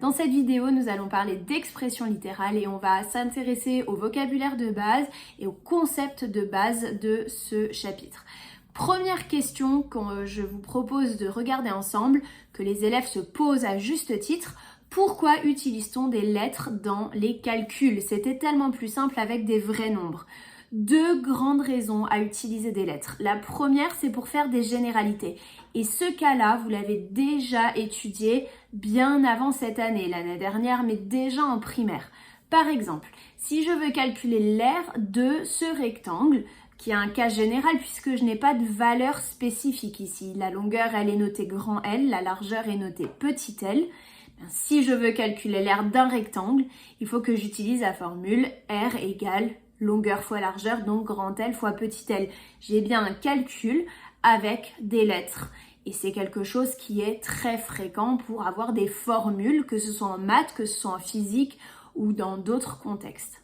Dans cette vidéo, nous allons parler d'expression littérale et on va s'intéresser au vocabulaire de base et au concept de base de ce chapitre. Première question que je vous propose de regarder ensemble, que les élèves se posent à juste titre. Pourquoi utilise-t-on des lettres dans les calculs? C'était tellement plus simple avec des vrais nombres. Deux grandes raisons à utiliser des lettres. La première, c'est pour faire des généralités. Et ce cas-là, vous l'avez déjà étudié bien avant cette année, l'année dernière, mais déjà en primaire. Par exemple, si je veux calculer l'aire de ce rectangle, qui a un cas général puisque je n'ai pas de valeur spécifique ici. La longueur, elle est notée grand L, la largeur est notée petit l. Si je veux calculer l'aire d'un rectangle, il faut que j'utilise la formule R égale longueur fois largeur, donc grand L fois petit l. J'ai bien un calcul avec des lettres. Et c'est quelque chose qui est très fréquent pour avoir des formules, que ce soit en maths, que ce soit en physique ou dans d'autres contextes.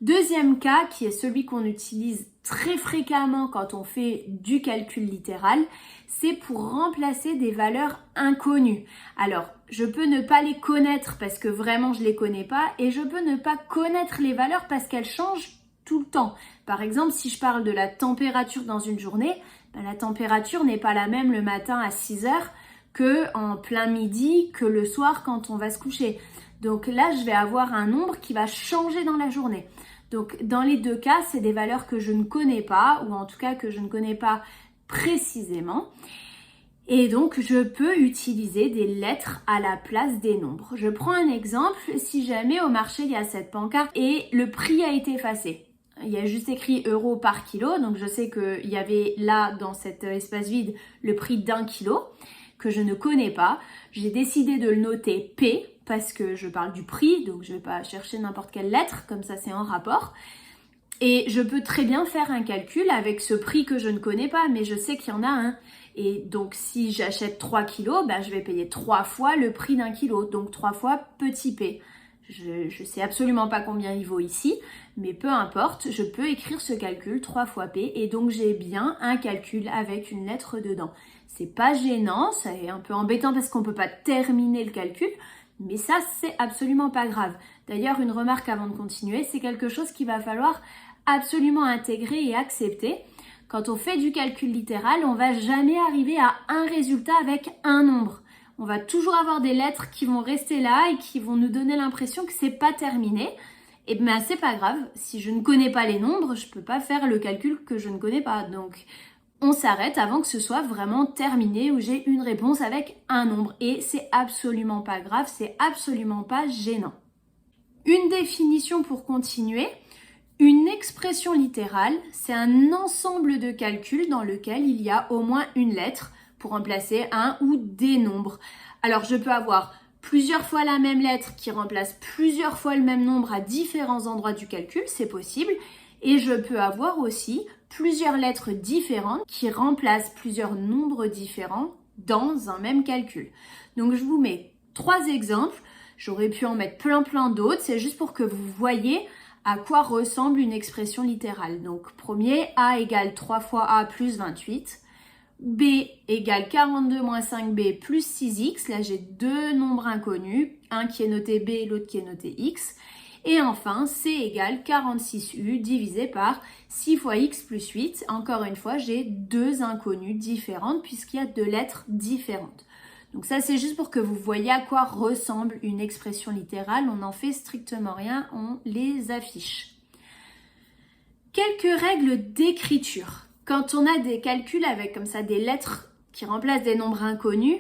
Deuxième cas, qui est celui qu'on utilise très fréquemment quand on fait du calcul littéral, c'est pour remplacer des valeurs inconnues. Alors, je peux ne pas les connaître parce que vraiment je les connais pas et je peux ne pas connaître les valeurs parce qu'elles changent tout le temps. Par exemple, si je parle de la température dans une journée, la température n'est pas la même le matin à 6 heures que en plein midi, que le soir quand on va se coucher. Donc là, je vais avoir un nombre qui va changer dans la journée. Donc dans les deux cas, c'est des valeurs que je ne connais pas, ou en tout cas que je ne connais pas précisément. Et donc je peux utiliser des lettres à la place des nombres. Je prends un exemple, si jamais au marché il y a cette pancarte et le prix a été effacé. Il y a juste écrit euros par kilo, donc je sais qu'il y avait là dans cet espace vide le prix d'un kilo que je ne connais pas. J'ai décidé de le noter P parce que je parle du prix, donc je ne vais pas chercher n'importe quelle lettre, comme ça c'est en rapport. Et je peux très bien faire un calcul avec ce prix que je ne connais pas, mais je sais qu'il y en a un. Et donc si j'achète 3 kilos, je vais payer 3 fois le prix d'un kilo, donc 3 fois petit p. Je sais absolument pas combien il vaut ici, mais peu importe, je peux écrire ce calcul 3 fois p et donc j'ai bien un calcul avec une lettre dedans. C'est pas gênant, c'est un peu embêtant parce qu'on peut pas terminer le calcul, mais ça c'est absolument pas grave. D'ailleurs, une remarque avant de continuer, c'est quelque chose qu'il va falloir absolument intégrer et accepter. Quand on fait du calcul littéral, on va jamais arriver à un résultat avec un nombre. On va toujours avoir des lettres qui vont rester là et qui vont nous donner l'impression que c'est pas terminé. Et bien c'est pas grave, si je ne connais pas les nombres, je peux pas faire le calcul que je ne connais pas. Donc on s'arrête avant que ce soit vraiment terminé où j'ai une réponse avec un nombre. Et c'est absolument pas grave, c'est absolument pas gênant. Une définition pour continuer. Une expression littérale, c'est un ensemble de calculs dans lequel il y a au moins une lettre pour remplacer un ou des nombres. Alors je peux avoir plusieurs fois la même lettre qui remplace plusieurs fois le même nombre à différents endroits du calcul, c'est possible. Et je peux avoir aussi plusieurs lettres différentes qui remplacent plusieurs nombres différents dans un même calcul. Donc je vous mets 3 exemples. J'aurais pu en mettre plein d'autres, c'est juste pour que vous voyez à quoi ressemble une expression littérale. Donc premier, A égale 3 fois A plus 28. B égale 42 moins 5B plus 6X. Là, j'ai deux nombres inconnus, un qui est noté B et l'autre qui est noté X. Et enfin, C égale 46U divisé par 6 fois X plus 8. Encore une fois, j'ai deux inconnues différentes puisqu'il y a deux lettres différentes. Donc ça, c'est juste pour que vous voyez à quoi ressemble une expression littérale. On n'en fait strictement rien, on les affiche. Quelques règles d'écriture. Quand on a des calculs avec comme ça des lettres qui remplacent des nombres inconnus,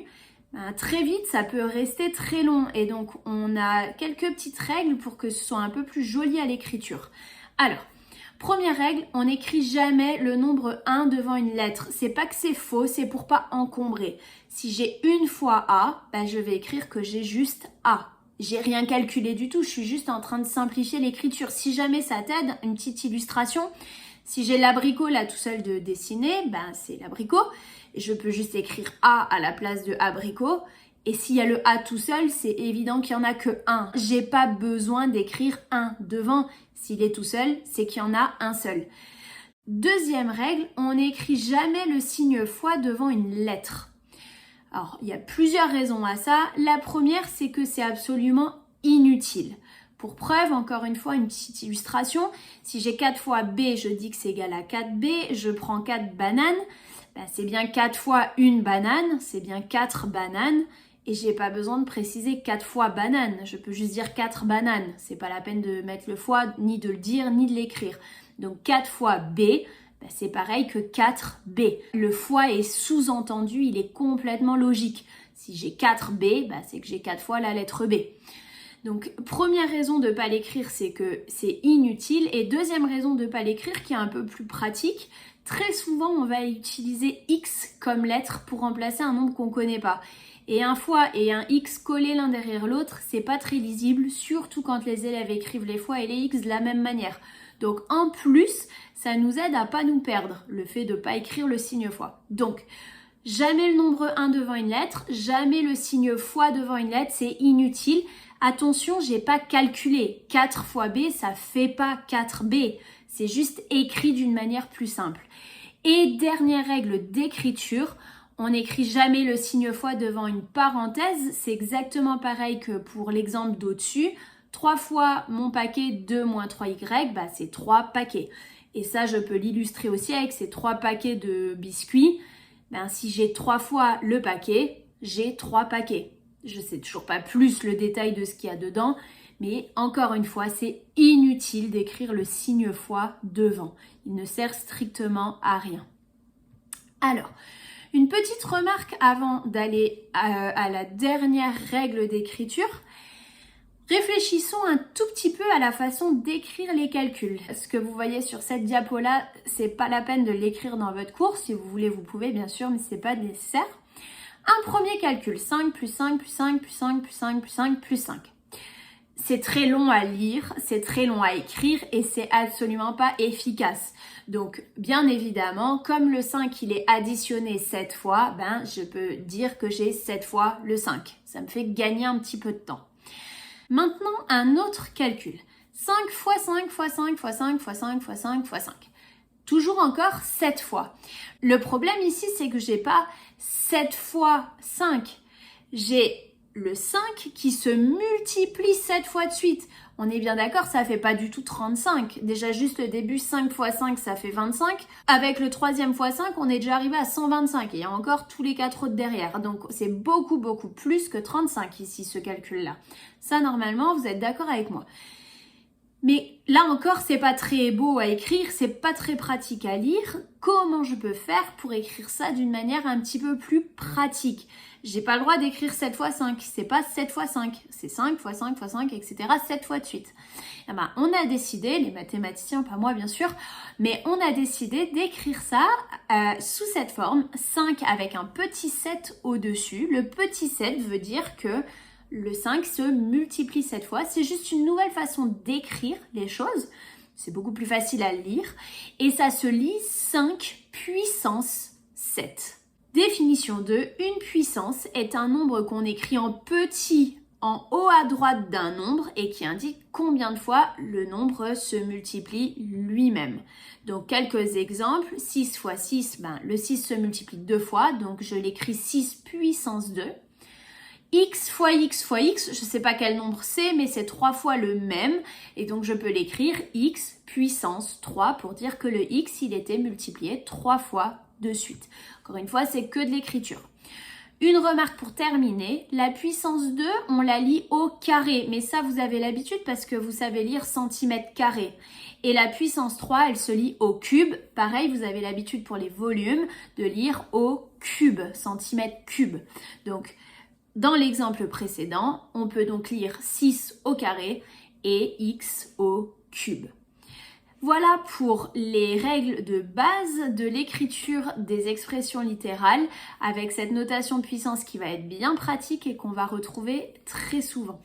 très vite ça peut rester très long et donc on a quelques petites règles pour que ce soit un peu plus joli à l'écriture. Alors, première règle, on n'écrit jamais le nombre 1 devant une lettre. C'est pas que c'est faux, c'est pour pas encombrer. Si j'ai une fois A, je vais écrire que j'ai juste A. J'ai rien calculé du tout, je suis juste en train de simplifier l'écriture. Si jamais ça t'aide, une petite illustration. Si j'ai l'abricot là tout seul de dessiner, c'est l'abricot. Je peux juste écrire A à la place de abricot. Et s'il y a le A tout seul, c'est évident qu'il n'y en a que un. J'ai pas besoin d'écrire 1 devant. S'il est tout seul, c'est qu'il y en a un seul. Deuxième règle, on n'écrit jamais le signe fois devant une lettre. Alors, il y a plusieurs raisons à ça. La première, c'est que c'est absolument inutile. Pour preuve, encore une fois, une petite illustration. Si j'ai 4 fois B, je dis que c'est égal à 4B. Je prends 4 bananes. C'est bien 4 fois une banane. C'est bien 4 bananes. Et j'ai pas besoin de préciser 4 fois banane. Je peux juste dire 4 bananes. C'est pas la peine de mettre le fois, ni de le dire, ni de l'écrire. Donc 4 fois B, c'est pareil que 4B. Le fois est sous-entendu, il est complètement logique. Si j'ai 4B, c'est que j'ai 4 fois la lettre B. Donc, première raison de ne pas l'écrire, c'est que c'est inutile. Et deuxième raison de ne pas l'écrire, qui est un peu plus pratique, très souvent, on va utiliser X comme lettre pour remplacer un nombre qu'on ne connaît pas. Et un fois et un X collés l'un derrière l'autre, c'est pas très lisible, surtout quand les élèves écrivent les fois et les X de la même manière. Donc, en plus, ça nous aide à pas nous perdre, le fait de ne pas écrire le signe fois. Donc, jamais le nombre 1 devant une lettre, jamais le signe fois devant une lettre, c'est inutile. Attention, j'ai pas calculé. 4 fois B, ça fait pas 4B. C'est juste écrit d'une manière plus simple. Et dernière règle d'écriture, on n'écrit jamais le signe fois devant une parenthèse. C'est exactement pareil que pour l'exemple d'au-dessus. 3 fois mon paquet 2 moins 3Y, c'est 3 paquets. Et ça, je peux l'illustrer aussi avec ces 3 paquets de biscuits. Si j'ai 3 fois le paquet, j'ai 3 paquets. Je ne sais toujours pas plus le détail de ce qu'il y a dedans, mais encore une fois, c'est inutile d'écrire le signe fois devant. Il ne sert strictement à rien. Alors, une petite remarque avant d'aller à la dernière règle d'écriture. Réfléchissons un tout petit peu à la façon d'écrire les calculs. Ce que vous voyez sur cette diapo-là, c'est pas la peine de l'écrire dans votre cours. Si vous voulez, vous pouvez bien sûr, mais c'est pas nécessaire. Un premier calcul, 5 plus 5 plus 5 plus 5 plus 5 plus 5 plus 5. C'est très long à lire, c'est très long à écrire et c'est absolument pas efficace. Donc, bien évidemment, comme le 5, il est additionné 7 fois, je peux dire que j'ai 7 fois le 5. Ça me fait gagner un petit peu de temps. Maintenant, un autre calcul. 5 fois 5 fois 5 fois 5 fois 5 fois 5 fois 5. Toujours encore 7 fois. Le problème ici, c'est que j'ai pas 7 fois 5. J'ai le 5 qui se multiplie 7 fois de suite. On est bien d'accord, ça fait pas du tout 35. Déjà juste le début, 5 fois 5, ça fait 25. Avec le troisième fois 5, on est déjà arrivé à 125. Et il y a encore tous les 4 autres derrière. Donc c'est beaucoup plus que 35 ici, ce calcul-là. Ça, normalement, vous êtes d'accord avec moi. Mais là encore, c'est pas très beau à écrire, c'est pas très pratique à lire. Comment je peux faire pour écrire ça d'une manière un petit peu plus pratique? J'ai pas le droit d'écrire 7 fois 5, c'est pas 7 fois 5, c'est 5 fois 5 fois 5, etc. 7 fois de suite. On a décidé, les mathématiciens, pas moi bien sûr, mais on a décidé d'écrire ça sous cette forme, 5 avec un petit 7 au-dessus. Le petit 7 veut dire que le 5 se multiplie 7 fois. C'est juste une nouvelle façon d'écrire les choses. C'est beaucoup plus facile à lire. Et ça se lit 5 puissance 7. Définition 2. Une puissance est un nombre qu'on écrit en petit en haut à droite d'un nombre et qui indique combien de fois le nombre se multiplie lui-même. Donc quelques exemples. 6 fois 6, le 6 se multiplie 2 fois. Donc je l'écris 6 puissance 2. X fois X fois X, je ne sais pas quel nombre c'est, mais c'est 3 fois le même. Et donc, je peux l'écrire X puissance 3 pour dire que le X, il était multiplié 3 fois de suite. Encore une fois, c'est que de l'écriture. Une remarque pour terminer, la puissance 2, on la lit au carré. Mais ça, vous avez l'habitude parce que vous savez lire centimètre carré. Et la puissance 3, elle se lit au cube. Pareil, vous avez l'habitude pour les volumes de lire au cube, centimètre cube. Donc, dans l'exemple précédent, on peut donc lire 6 au carré et x au cube. Voilà pour les règles de base de l'écriture des expressions littérales avec cette notation de puissance qui va être bien pratique et qu'on va retrouver très souvent.